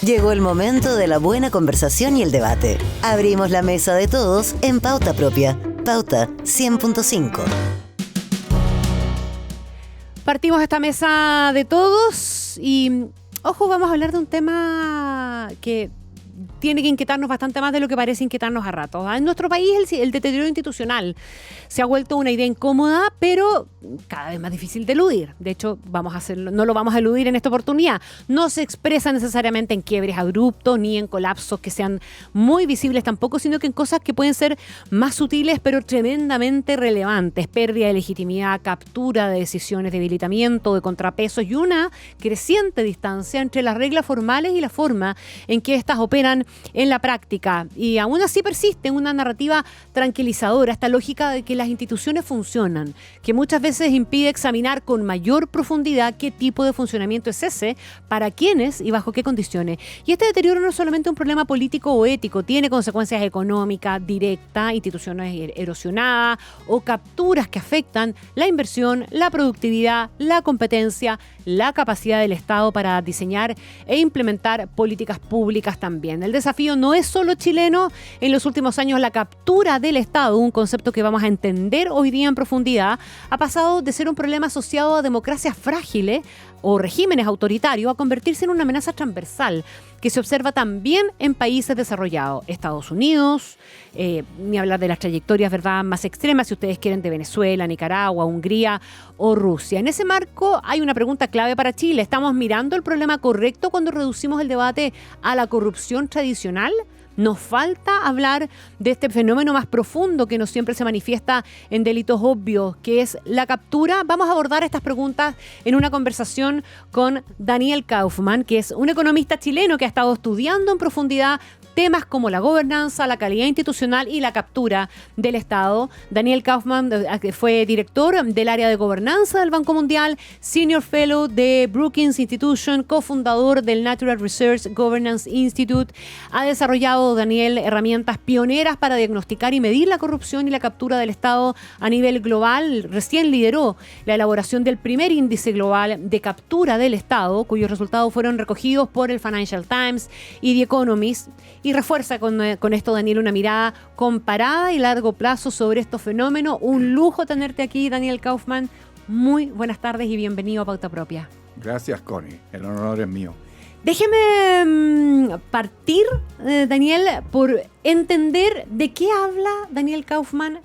Llegó el momento de la buena conversación y el debate. Abrimos la mesa de todos en Pauta Propia. Pauta 100.5. Partimos esta mesa de todos y, ojo, vamos a hablar de un tema que tiene que inquietarnos bastante más de lo que parece inquietarnos a ratos. En nuestro país el deterioro institucional se ha vuelto una idea incómoda, pero cada vez más difícil de eludir. De hecho, no lo vamos a eludir en esta oportunidad. No se expresa necesariamente en quiebres abruptos ni en colapsos que sean muy visibles tampoco, sino que en cosas que pueden ser más sutiles pero tremendamente relevantes. Pérdida de legitimidad, captura de decisiones, debilitamiento de contrapesos y una creciente distancia entre las reglas formales y la forma en que éstas operan en la práctica. Y aún así persiste una narrativa tranquilizadora, esta lógica de que las instituciones funcionan, que muchas veces impide examinar con mayor profundidad qué tipo de funcionamiento es ese, para quiénes y bajo qué condiciones. Y este deterioro no es solamente un problema político o ético, tiene consecuencias económicas directas, instituciones erosionadas o capturas que afectan la inversión, la productividad, la competencia, la capacidad del Estado para diseñar e implementar políticas públicas también. El desafío no es solo chileno. En los últimos años la captura del Estado, un concepto que vamos a entender hoy día en profundidad, ha pasado de ser un problema asociado a democracias frágiles o regímenes autoritarios a convertirse en una amenaza transversal que se observa también en países desarrollados. Estados Unidos, ni hablar de las trayectorias, ¿verdad?, más extremas, si ustedes quieren, de Venezuela, Nicaragua, Hungría o Rusia. En ese marco hay una pregunta clave para Chile. ¿Estamos mirando el problema correcto cuando reducimos el debate a la corrupción tradicional? Nos falta hablar de este fenómeno más profundo que no siempre se manifiesta en delitos obvios, que es la captura. Vamos a abordar estas preguntas en una conversación con Daniel Kaufman, que es un economista chileno que ha estado estudiando en profundidad temas como la gobernanza, la calidad institucional y la captura del Estado. Daniel Kaufman fue director del área de gobernanza del Banco Mundial, Senior Fellow de Brookings Institution, cofundador del Natural Research Governance Institute. Ha desarrollado, Daniel, herramientas pioneras para diagnosticar y medir la corrupción y la captura del Estado a nivel global. Recién lideró la elaboración del primer índice global de captura del Estado, cuyos resultados fueron recogidos por el Financial Times y The Economist. Y refuerza con esto, Daniel, una mirada comparada y largo plazo sobre estos fenómenos. Un lujo tenerte aquí, Daniel Kaufman. Muy buenas tardes y bienvenido a Pauta Propia. Gracias, Connie. El honor es mío. Déjeme partir, Daniel, por entender de qué habla Daniel Kaufman.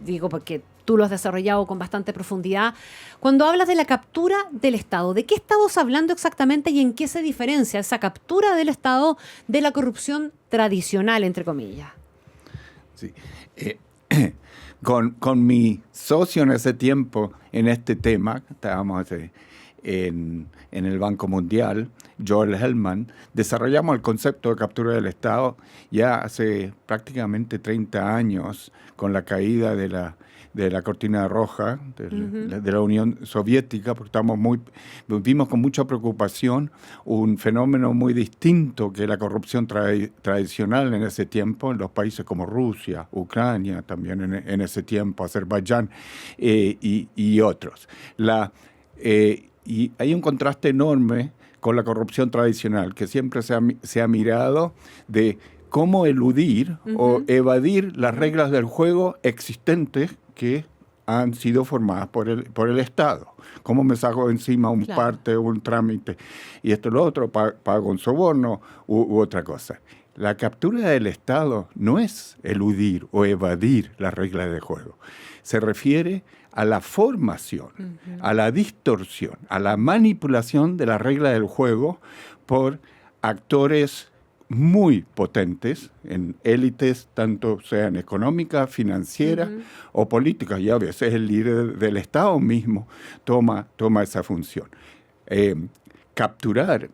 Digo, porque tú lo has desarrollado con bastante profundidad. Cuando hablas de la captura del Estado, ¿de qué estamos hablando exactamente y en qué se diferencia esa captura del Estado de la corrupción tradicional, entre comillas? Sí. Con mi socio en ese tiempo, en este tema, estábamos en el Banco Mundial, Joel Hellman, desarrollamos el concepto de captura del Estado ya hace prácticamente 30 años, con la caída de la cortina roja de la Unión Soviética, porque vimos con mucha preocupación un fenómeno muy distinto que la corrupción tradicional en ese tiempo, en los países como Rusia, Ucrania también en ese tiempo, Azerbaiyán y otros. Y hay un contraste enorme con la corrupción tradicional, que siempre se ha mirado de cómo eludir o evadir las reglas del juego existentes que han sido formadas por el Estado. ¿Cómo me saco encima un parte, un trámite? Y esto lo otro, pago un soborno u otra cosa. La captura del Estado no es eludir o evadir las reglas del juego. Se refiere a la formación, a la distorsión, a la manipulación de las reglas del juego por actores muy potentes en élites, tanto sean económicas, financieras o políticas, y a veces el líder del Estado mismo toma esa función. Capturar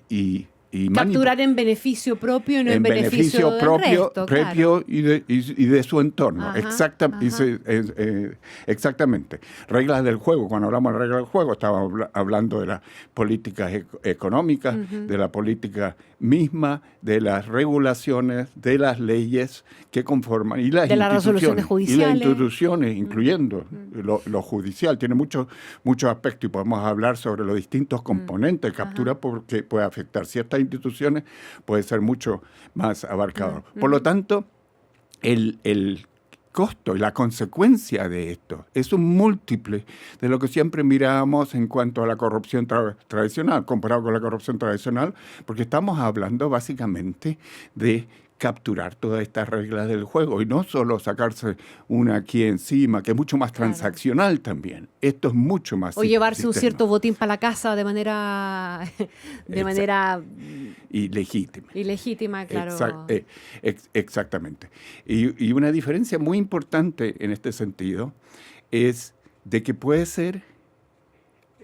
y capturar en beneficio propio y no en beneficio del propio, resto, claro. y de su entorno. Exactamente. Reglas del juego. Cuando hablamos de reglas del juego, estamos hablando de las políticas económicas, de la política misma, de las regulaciones, de las leyes que conforman, y las resoluciones judiciales. Y las instituciones, incluyendo lo judicial. Tiene muchos aspectos y podemos hablar sobre los distintos componentes de captura porque puede afectar ciertas instituciones, puede ser mucho más abarcador. Por lo tanto, el costo y la consecuencia de esto es un múltiple de lo que siempre mirábamos en cuanto a la corrupción tradicional, comparado con la corrupción tradicional, porque estamos hablando básicamente de capturar todas estas reglas del juego y no solo sacarse una aquí encima, que es mucho más transaccional también. Esto es mucho más o llevarse sistema. un cierto botín para la casa de manera ilegítima, claro. Exactamente. Y una diferencia muy importante en este sentido es de que puede ser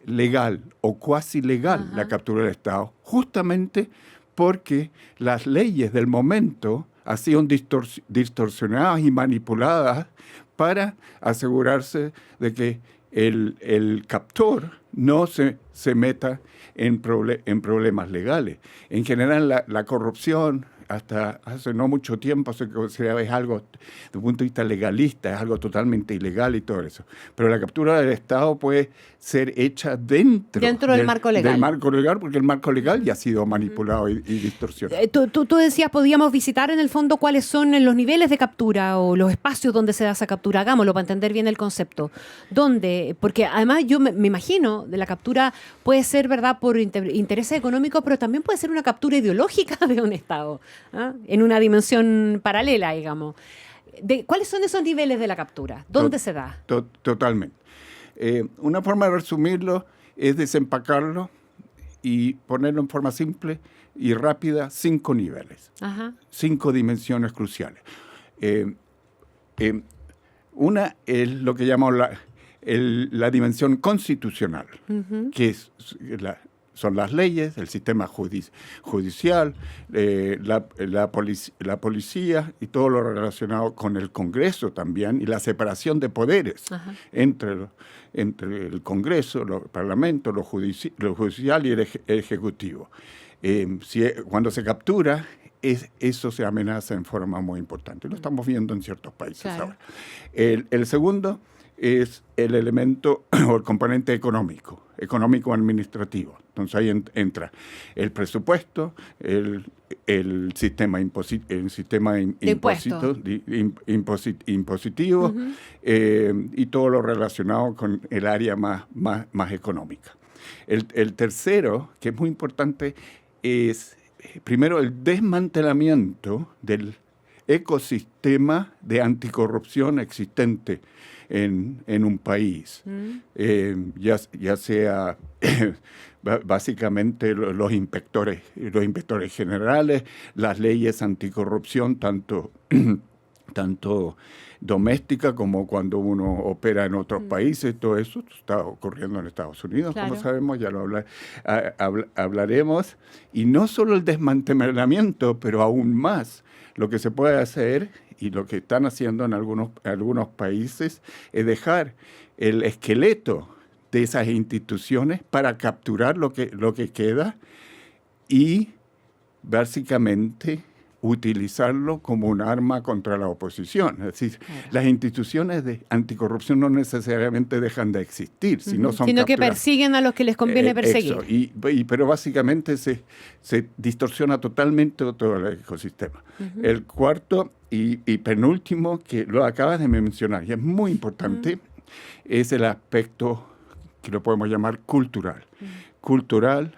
legal o cuasi legal la captura del Estado, justamente porque las leyes del momento han sido distorsionadas y manipuladas para asegurarse de que el captor no se meta en problemas legales. En general, la corrupción, hasta hace no mucho tiempo, se consideraba es algo, desde un punto de vista legalista, es algo totalmente ilegal y todo eso. Pero la captura del Estado puede ser hecha dentro del marco legal. Del marco legal, porque el marco legal ya ha sido manipulado y distorsionado. Tú decías, podíamos visitar en el fondo cuáles son los niveles de captura o los espacios donde se da esa captura. Hagámoslo para entender bien el concepto. ¿Dónde? Porque además yo me imagino de la captura puede ser, ¿verdad?, por intereses económicos, pero también puede ser una captura ideológica de un Estado, ¿ah? En una dimensión paralela, digamos. ¿Cuáles son esos niveles de la captura? ¿Dónde se da? Totalmente. Una forma de resumirlo es desempacarlo y ponerlo en forma simple y rápida, 5 niveles, 5 dimensiones cruciales. Una es lo que llamamos la dimensión constitucional, que son las leyes, el sistema judicial, la policía y todo lo relacionado con el Congreso también, y la separación de poderes entre el Congreso, el Parlamento, lo judicial y el Ejecutivo. Cuando se captura, eso se amenaza en forma muy importante. Lo estamos viendo en ciertos países ahora. El segundo es el elemento o el componente económico-administrativo. Entonces ahí entra el presupuesto, el sistema impositivo y todo lo relacionado con el área más económica. El tercero, que es muy importante, es primero el desmantelamiento del ecosistema de anticorrupción existente en un país, ya sea básicamente los inspectores generales, las leyes anticorrupción, tanto doméstica como cuando uno opera en otros países. Todo eso está ocurriendo en Estados Unidos, como sabemos, ya lo hablaremos. Y no solo el desmantelamiento, pero aún más lo que se puede hacer y lo que están haciendo en algunos países es dejar el esqueleto de esas instituciones para capturar lo que queda y básicamente utilizarlo como un arma contra la oposición. Es decir, las instituciones de anticorrupción no necesariamente dejan de existir, sino que persiguen a los que les conviene perseguir. Pero básicamente se distorsiona totalmente todo el ecosistema. El cuarto y penúltimo, que lo acabas de mencionar, y es muy importante, es el aspecto que lo podemos llamar cultural. Cultural,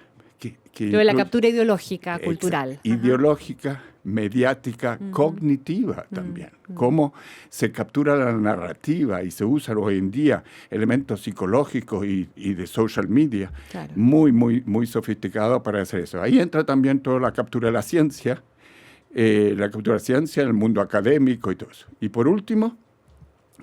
lo de la captura ideológica, cultural. Ideológica, mediática, cognitiva también. Cómo se captura la narrativa y se usan hoy en día elementos psicológicos y de social media muy, muy, muy sofisticados para hacer eso. Ahí entra también toda la captura de la ciencia, el mundo académico y todo eso. Y por último,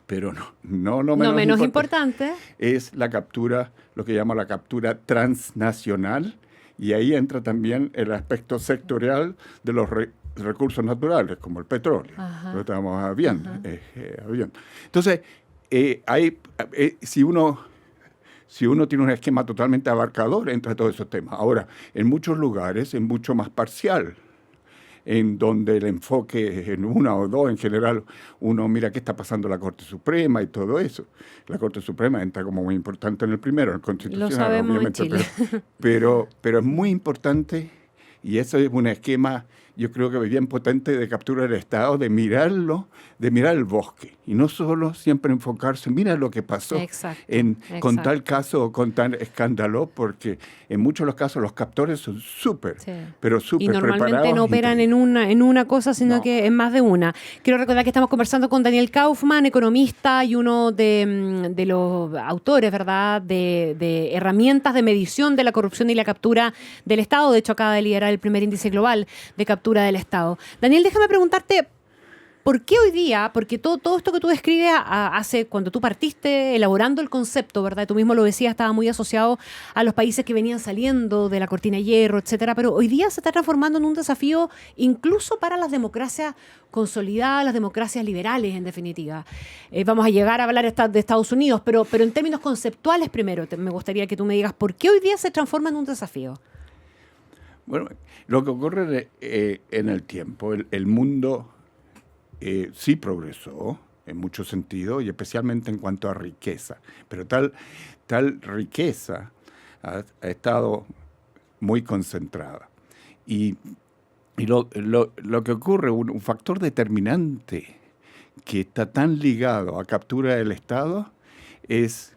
pero no menos importante, es la captura, lo que llama la captura transnacional, y ahí entra también el aspecto sectorial de los recursos naturales, como el petróleo. Lo estamos viendo. Entonces, si uno tiene un esquema totalmente abarcador, entra todos esos temas. Ahora, en muchos lugares es mucho más parcial, en donde el enfoque es en una o dos. En general, uno mira qué está pasando en la Corte Suprema y todo eso. La Corte Suprema entra como muy importante en el primero, en el Constitucional, lo sabemos, obviamente. En Chile. Pero es muy importante Y eso es un esquema, yo creo que bien potente de captura del Estado, de mirar el bosque. Y no solo siempre enfocarse, mira lo que pasó con tal caso o con tal escándalo, porque en muchos de los casos los captores son súper preparados. Y normalmente no operan en una cosa, sino que en más de una. Quiero recordar que estamos conversando con Daniel Kaufman, economista y uno de los autores, ¿verdad?, de herramientas de medición de la corrupción y la captura del Estado. De hecho, acaba de liderar el primer índice global de captura del Estado. Daniel, déjame preguntarte, ¿por qué hoy día? Porque todo esto que tú describes hace cuando tú partiste elaborando el concepto, ¿verdad? Tú mismo lo decías, estaba muy asociado a los países que venían saliendo de la cortina de hierro, etcétera, pero hoy día se está transformando en un desafío incluso para las democracias consolidadas, las democracias liberales, en definitiva. Vamos a llegar a hablar de Estados Unidos, pero en términos conceptuales primero, me gustaría que tú me digas, ¿por qué hoy día se transforma en un desafío? Bueno, lo que ocurre en el tiempo, el mundo sí progresó en muchos sentidos y especialmente en cuanto a riqueza, pero tal riqueza ha estado muy concentrada. Y lo que ocurre, un factor determinante que está tan ligado a captura del Estado es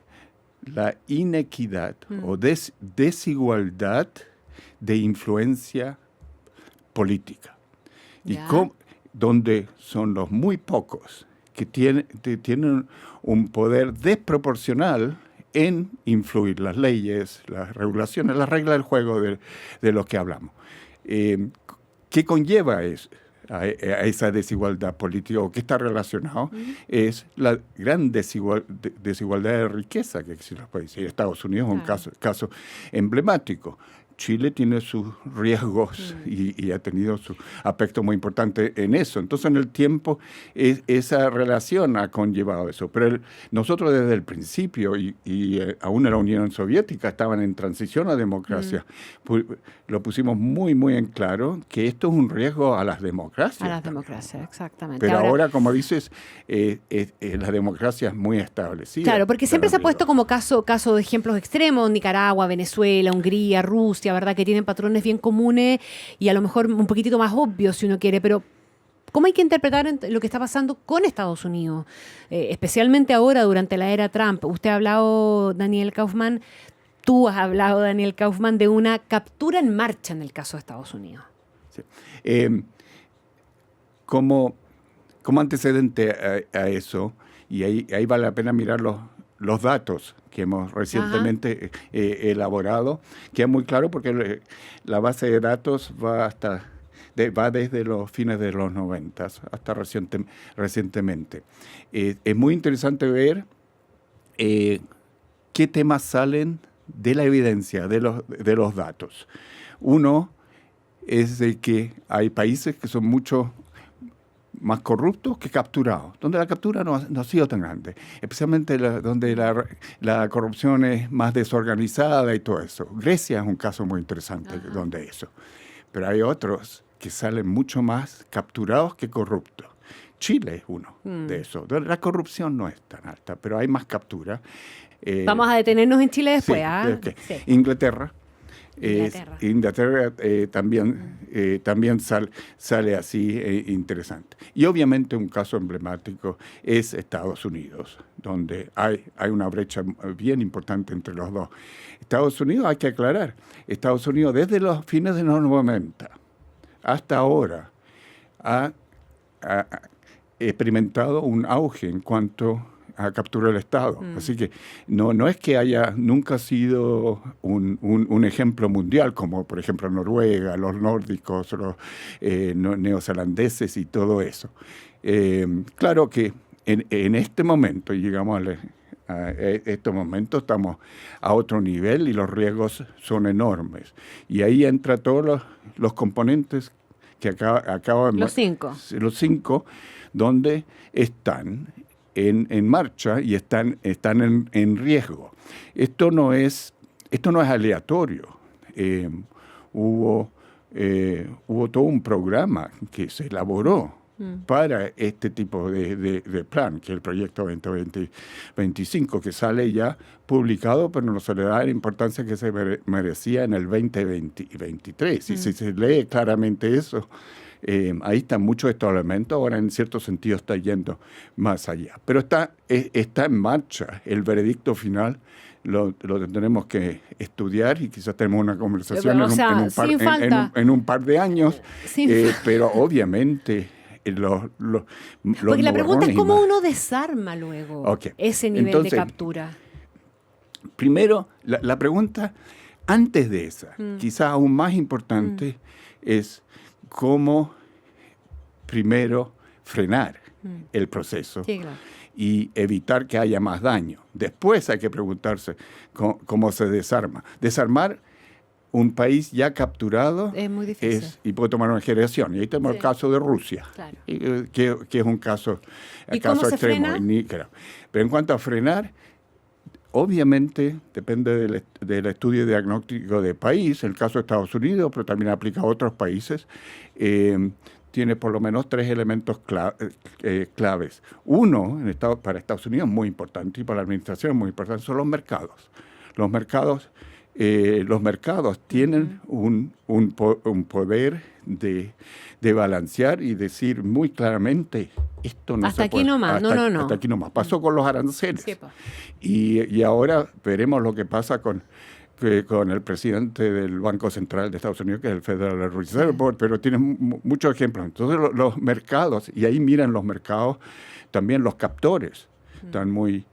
la inequidad o desigualdad de influencia política. Y donde son los muy pocos que tienen un poder desproporcional en influir las leyes, las regulaciones, las reglas del juego de los que hablamos. ¿Qué conlleva a esa desigualdad política o qué está relacionado? Es la gran desigualdad de riqueza que existe en los países. Y Estados Unidos es un caso emblemático. Chile tiene sus riesgos y ha tenido su aspecto muy importante en eso. Entonces, en el tiempo, esa relación ha conllevado eso. Pero nosotros desde el principio, y aún en la Unión Soviética, estaban en transición a democracia, lo pusimos muy, muy en claro que esto es un riesgo a las democracias. A las democracias, exactamente. Pero ahora como dices, la democracia es muy establecida. Claro, porque siempre se ha puesto como caso de ejemplos extremos, Nicaragua, Venezuela, Hungría, Rusia, ¿verdad?, que tienen patrones bien comunes y a lo mejor un poquitito más obvios si uno quiere, pero ¿cómo hay que interpretar lo que está pasando con Estados Unidos? Especialmente ahora, durante la era Trump. Usted ha hablado, Daniel Kaufman, tú has hablado, Daniel Kaufman, de una captura en marcha en el caso de Estados Unidos. Sí. Como antecedente a eso, y ahí vale la pena mirar los datos que hemos recientemente elaborado, queda muy claro porque la base de datos va desde los fines de los 90 hasta recientemente. Es muy interesante ver qué temas salen de la evidencia, de los datos. Uno es de que hay países que son mucho más corruptos que capturados, donde la captura no ha sido tan grande, especialmente donde la corrupción es más desorganizada y todo eso. Grecia es un caso muy interesante donde eso. Pero hay otros que salen mucho más capturados que corruptos. Chile es uno de esos. La corrupción no es tan alta, pero hay más captura. Vamos a detenernos en Chile después. Sí. Inglaterra también sale así interesante. Y obviamente un caso emblemático es Estados Unidos, donde hay una brecha bien importante entre los dos. Estados Unidos, hay que aclarar, Estados Unidos desde los fines de los 90 hasta ahora ha experimentado un auge en cuanto a captura del Estado. Así que no es que haya nunca sido un ejemplo mundial, como por ejemplo Noruega, los nórdicos, los neozelandeses y todo eso. Claro que en este momento, y llegamos a este momento, estamos a otro nivel y los riesgos son enormes. Y ahí entra todos los componentes que acaban... Los cinco, donde están en marcha y están en riesgo. Esto no es aleatorio. Hubo todo un programa que se elaboró para este tipo de plan, que es el proyecto 2025, que sale ya publicado, pero no se le da la importancia que se merecía en el 2023. Y si se lee claramente eso, ahí están muchos de estos elementos. Ahora, en cierto sentido, está yendo más allá. Pero está en marcha. El veredicto final lo tendremos que estudiar y quizás tenemos una conversación en un par de años. Pero obviamente... Porque la pregunta es cómo uno desarma luego ese nivel de captura. Primero, la pregunta antes de esa, quizás aún más importante, es cómo primero frenar el proceso y evitar que haya más daño. Después hay que preguntarse cómo se desarma. Desarmar un país ya capturado es muy difícil. Y puede tomar una generación. Y ahí tenemos el caso de Rusia, que es un caso extremo. Pero en cuanto a frenar, obviamente depende del estudio diagnóstico de país. El caso de Estados Unidos, pero también aplica a otros países, tiene por lo menos 3 elementos claves. Uno, para Estados Unidos, muy importante, y para la administración muy importante, son los mercados. Los mercados tienen un poder de balancear y decir muy claramente, esto no hasta se puede. Aquí nomás, no. Hasta aquí nomás. Pasó con los aranceles. Sí, y ahora veremos lo que pasa con el presidente del Banco Central de Estados Unidos, que es el Federal Reserve Board, pero tiene muchos ejemplos. Entonces los mercados, y ahí miran los mercados, también los captores, están muy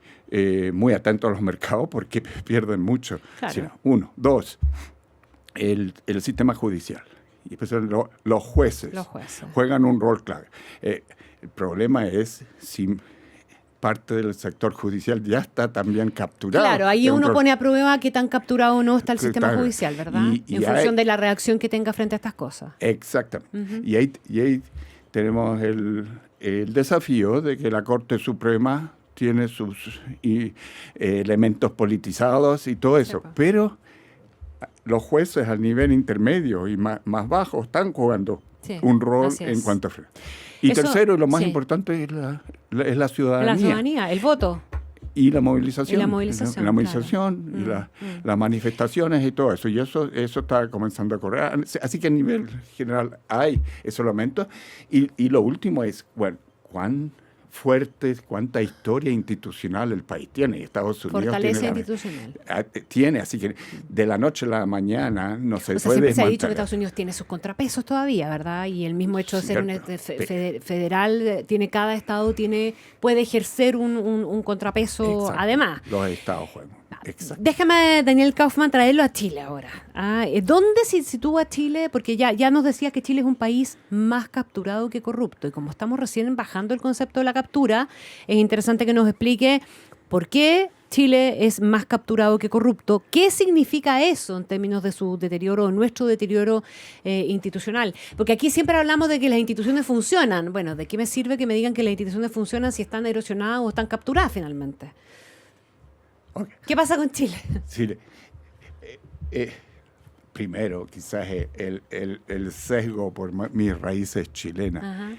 atentos a los mercados porque pierden mucho. Claro. Uno. Dos, el sistema judicial. Y pues los jueces juegan un rol clave. El problema es si parte del sector judicial ya está también capturado. Claro, ahí uno pone a prueba qué tan capturado o no está el sistema judicial, ¿verdad? En función de la reacción que tenga frente a estas cosas. Exactamente. Y ahí tenemos el desafío de que la Corte Suprema tiene sus elementos politizados y todo eso. Pero los jueces al nivel intermedio y más bajo están jugando un rol en cuanto a frenar. Y tercero, lo más importante es la ciudadanía. La ciudadanía, el voto. Y la movilización. Y las manifestaciones y todo eso. Y eso está comenzando a correr. Así que a nivel general hay esos elementos. Y lo último es, cuán fuerte, cuánta historia institucional el país tiene. Estados Unidos fortaleza institucional. Tiene, así que de la noche a la mañana no se puede siempre se ha dicho que Estados Unidos tiene sus contrapesos todavía, ¿verdad? Y el mismo hecho de ser un federal, cada estado puede ejercer un contrapeso. Exacto. Además. Los estados juegan. Exacto. Déjame, Daniel Kaufman, traerlo a Chile ahora. ¿Dónde se sitúa Chile? Porque ya nos decía que Chile es un país más capturado que corrupto. Y como estamos recién bajando el concepto de la captura, es interesante que nos explique por qué Chile es más capturado que corrupto. ¿Qué significa eso en términos de su deterioro, nuestro deterioro institucional? Porque aquí siempre hablamos de que las instituciones funcionan. Bueno, ¿de qué me sirve que me digan que las instituciones funcionan si están erosionadas o están capturadas finalmente? Okay. ¿Qué pasa con Chile? Chile. Primero, quizás el sesgo por mis raíces chilenas.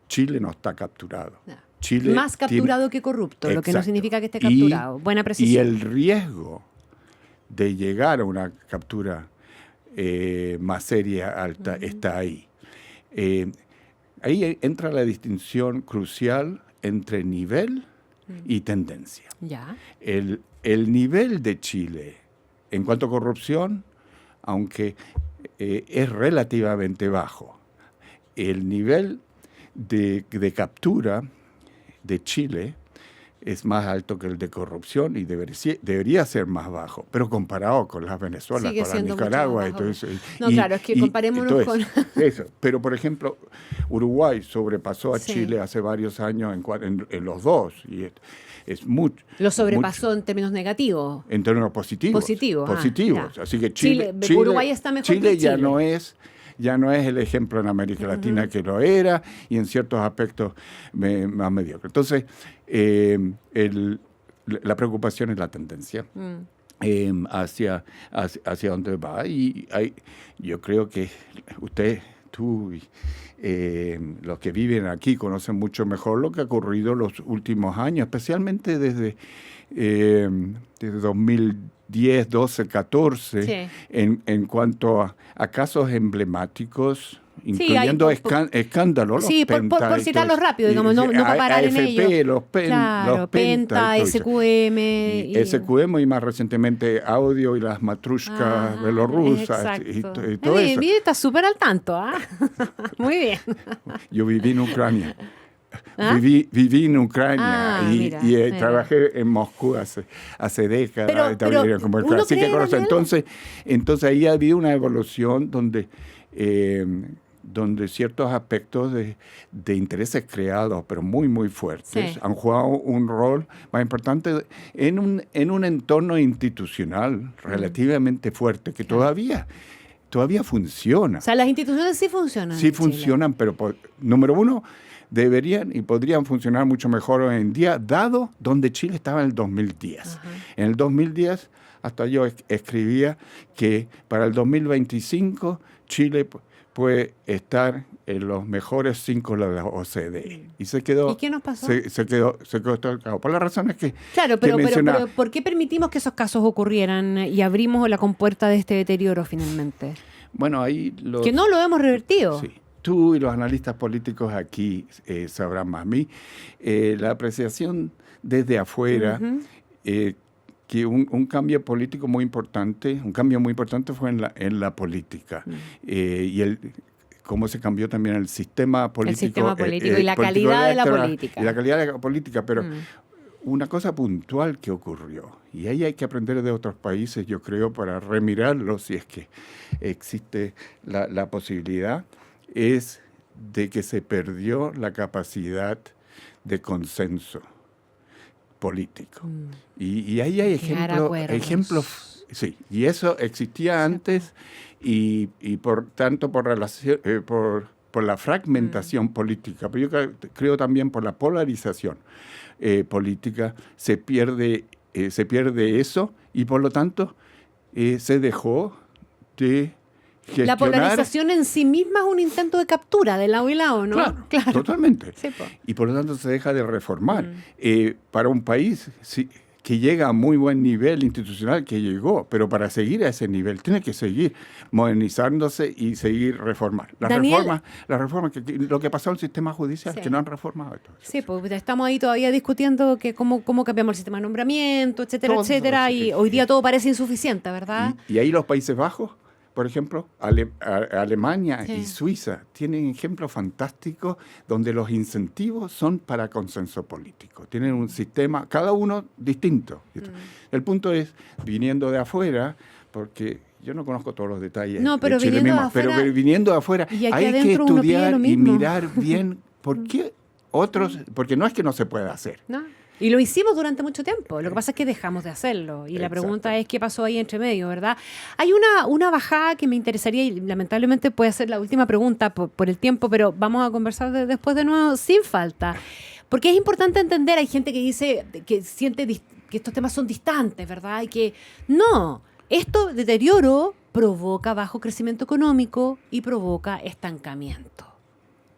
Chile no está capturado. No. Chile más capturado que corrupto, exacto, lo que no significa que esté capturado. Buena precisión. Y el riesgo de llegar a una captura más seria, alta, está ahí. Ahí entra la distinción crucial entre nivel y tendencia. Ya. El nivel de Chile en cuanto a corrupción, aunque es relativamente bajo, el nivel de captura de Chile es más alto que el de corrupción y debería ser más bajo, pero comparado con las Venezuela, con la Nicaragua y todo eso. Claro, es que comparémonos con... Eso. Pero, por ejemplo, Uruguay sobrepasó a Chile hace varios años en los dos, y es mucho. Lo sobrepasó en términos negativos. En términos positivos. Positivos. Así que Chile, Uruguay está mejor que Chile. Ya no es el ejemplo en América Latina que lo era, y en ciertos aspectos más mediocre. Entonces, la preocupación es la tendencia hacia dónde va. Y yo creo que usted tú y los que viven aquí conocen mucho mejor lo que ha ocurrido los últimos años, especialmente desde 2010, 12, 14, Sí. en cuanto a casos emblemáticos, Sí, incluyendo hay- escándalos. Sí, los por Penta y citarlos todo eso. rápido, digamos, no para parar en AFP, ello. los Claro, Penta, Penta, y todo eso. SQM. Y SQM y más recientemente Audio y las matrushkas belorrusas y exacto. todo eso. Bien, estás súper al tanto, ¿ah? Muy bien. Yo viví en Ucrania. ¿Ah? Viví en Ucrania Ah, mira. trabajé en Moscú hace décadas. Pero Así que cree, conozco. Daniel. Entonces ahí ha habido una evolución donde ciertos aspectos de intereses creados, pero muy, muy fuertes, Sí. han jugado un rol más importante en un entorno institucional relativamente fuerte que todavía funciona. O sea, las instituciones sí funcionan. Sí en Chile. funcionan, pero número uno, deberían y podrían funcionar mucho mejor hoy en día, dado donde Chile estaba en el 2010. Ajá. En el 2010, hasta yo escribía que para el 2025 Chile puede estar en los mejores 5 de la OCDE. Y se quedó. ¿Y qué nos pasó? Se quedó estancado. Por las razones que. Claro, que pero mencionaba. ¿por qué permitimos que esos casos ocurrieran y abrimos la compuerta de este deterioro finalmente? Bueno, ahí Que no lo hemos revertido. Sí. Tú y los analistas políticos aquí sabrán más. A mí, la apreciación desde afuera, que un cambio político muy importante, fue en la política. Y cómo se cambió también el sistema político. El sistema político y la calidad de la electoral, política. Y la calidad de la política, pero una cosa puntual que ocurrió, y ahí hay que aprender de otros países, yo creo, para remirarlo, si es que existe la posibilidad, es de que se perdió la capacidad de consenso político. Y ahí hay ejemplos, sí, y eso existía antes y por tanto por la fragmentación política, pero yo creo también por la polarización política, se pierde eso y por lo tanto se dejó de gestionar. La polarización en sí misma es un intento de captura de lado y lado, ¿no? Claro. Totalmente. Sí, po. Y por lo tanto se deja de reformar. Para un país que llega a muy buen nivel institucional, que llegó, pero para seguir a ese nivel tiene que seguir modernizándose y seguir reformar. Daniel, Lo que pasó en el sistema judicial, Sí. que no han reformado todo eso. Sí, pues estamos ahí todavía discutiendo que cómo cambiamos el sistema de nombramiento, etcétera, Todo, etcétera, sí. y hoy día todo parece insuficiente, ¿verdad? Y ahí los Países Bajos, por ejemplo, Alemania Sí. y Suiza tienen ejemplos fantásticos donde los incentivos son para consenso político. Tienen un sistema, cada uno distinto. El punto es, viniendo de afuera, porque yo no conozco todos los detalles No, pero de Chile viniendo mismo, de afuera- pero viniendo de afuera Y aquí hay que adentro uno pide estudiar lo y mismo. mirar bien por qué otros, porque no es que no se pueda hacer. ¿No? Y lo hicimos durante mucho tiempo. Lo que pasa es que dejamos de hacerlo. Y la pregunta Exacto. es qué pasó ahí entre medio, ¿verdad? Hay una bajada que me interesaría, y lamentablemente puede ser la última pregunta por el tiempo, pero vamos a conversar después de nuevo sin falta. Porque es importante entender, hay gente que dice, que siente que estos temas son distantes, ¿verdad? Y que no, esto deterioro provoca bajo crecimiento económico y provoca estancamiento.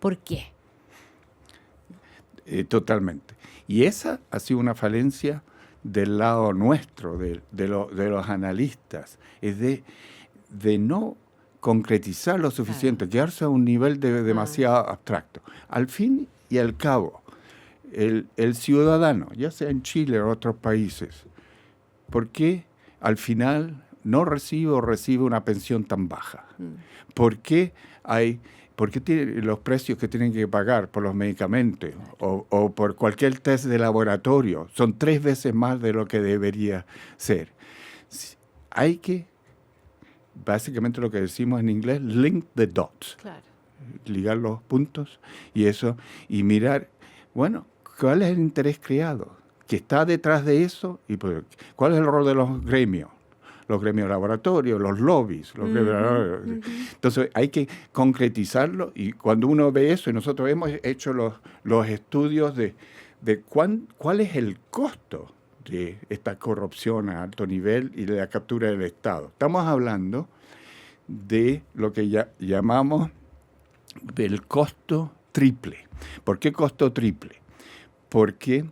¿Por qué? Totalmente. Y esa ha sido una falencia del lado nuestro, de los analistas, es de no concretizar lo suficiente, quedarse a un nivel demasiado abstracto. Al fin y al cabo, el ciudadano, ya sea en Chile o en otros países, ¿por qué al final no recibe o recibe una pensión tan baja? ¿Por qué los precios que tienen que pagar por los medicamentos o por cualquier test de laboratorio son 3 veces más de lo que debería ser? Hay que, básicamente lo que decimos en inglés, link the dots. Claro. Ligar los puntos y mirar, bueno, ¿cuál es el interés creado? ¿Qué está detrás de eso? Y ¿cuál es el rol de los gremios? Los gremios laboratorios, los lobbies. Entonces hay que concretizarlo y cuando uno ve eso, y nosotros hemos hecho los estudios de cuál es el costo de esta corrupción a alto nivel y de la captura del Estado. Estamos hablando de lo que llamamos el costo triple. ¿Por qué costo triple? Porque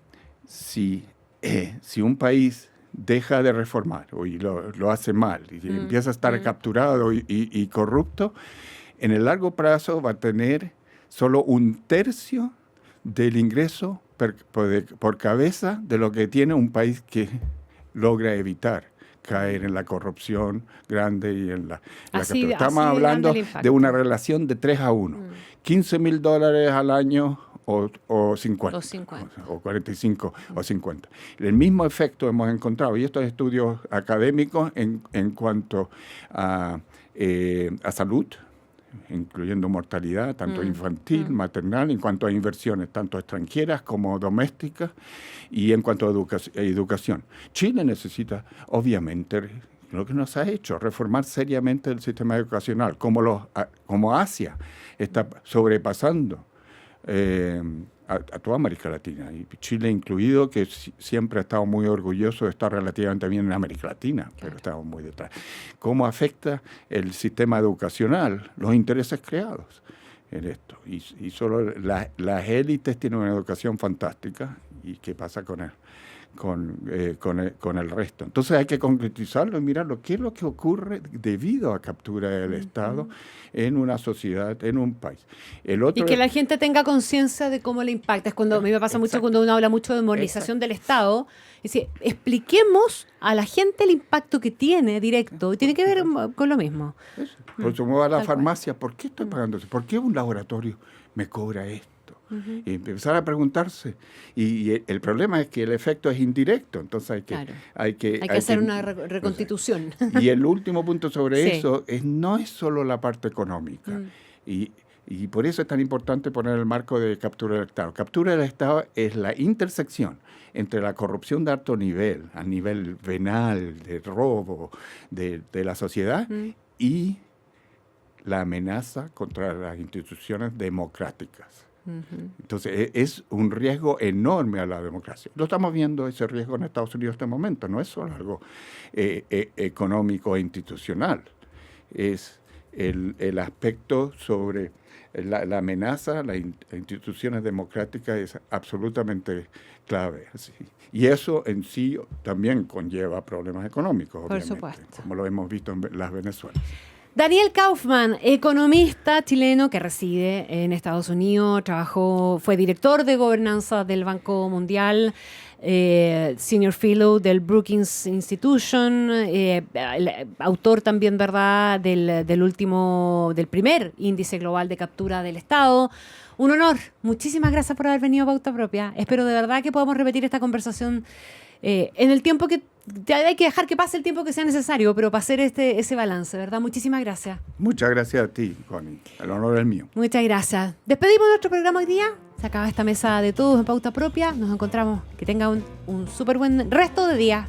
si un país deja de reformar y lo hace mal y empieza a estar capturado y corrupto, en el largo plazo va a tener solo 1/3 del ingreso por cabeza de lo que tiene un país que logra evitar caer en la corrupción grande y en la captura. Estamos hablando de una relación de 3-1. $15,000 al año o 50, o 45 o 50. El mismo efecto hemos encontrado, y estos estudios académicos en cuanto a salud, incluyendo mortalidad, tanto infantil, maternal, en cuanto a inversiones, tanto extranjeras como domésticas, y en cuanto a educación. Chile necesita, obviamente, lo que nos ha hecho, reformar seriamente el sistema educacional, como Asia está sobrepasando a toda América Latina, y Chile incluido, que siempre ha estado muy orgulloso de estar relativamente bien en América Latina, pero estamos muy detrás. ¿Cómo afecta el sistema educacional los intereses creados en esto? Y solo las élites tienen una educación fantástica, ¿y qué pasa con el resto? Entonces hay que concretizarlo y mirarlo. ¿Qué es lo que ocurre debido a captura del Estado en una sociedad, en un país? Y que la gente tenga conciencia de cómo le impacta. Es cuando a mí me pasa mucho cuando uno habla mucho de demonización del Estado. Es decir, expliquemos a la gente el impacto que tiene directo. Y tiene que ver con lo mismo. Por eso me voy a la farmacia. ¿Por qué estoy pagando eso? ¿Por qué un laboratorio me cobra esto? Y empezar a preguntarse. Y el problema es que el efecto es indirecto, entonces hay que hacer una reconstitución. Y el último punto sobre eso no es solo la parte económica. Y por eso es tan importante poner el marco de captura del Estado. Captura del Estado es la intersección entre la corrupción de alto nivel, a nivel venal, de robo, de la sociedad, y la amenaza contra las instituciones democráticas. Entonces es un riesgo enorme a la democracia. Lo estamos viendo ese riesgo en Estados Unidos en este momento. No es solo algo económico e institucional. Es el aspecto sobre la amenaza a las instituciones democráticas es absolutamente clave. Así. Y eso en sí también conlleva problemas económicos, obviamente, por supuesto, como lo hemos visto en las Venezuelas. Daniel Kaufman, economista chileno que reside en Estados Unidos, fue director de gobernanza del Banco Mundial, Senior Fellow del Brookings Institution, autor también, ¿verdad?, del primer índice global de captura del Estado. Un honor. Muchísimas gracias por haber venido a Pauta Propia. Espero de verdad que podamos repetir esta conversación en el tiempo que hay que dejar que pase el tiempo que sea necesario, pero para hacer ese balance, ¿verdad? Muchísimas gracias. Muchas gracias a ti, Connie. El honor es mío. Muchas gracias. Despedimos nuestro programa hoy día. Se acaba esta mesa de todos en Pauta Propia. Nos encontramos. Que tengan un súper buen resto de día.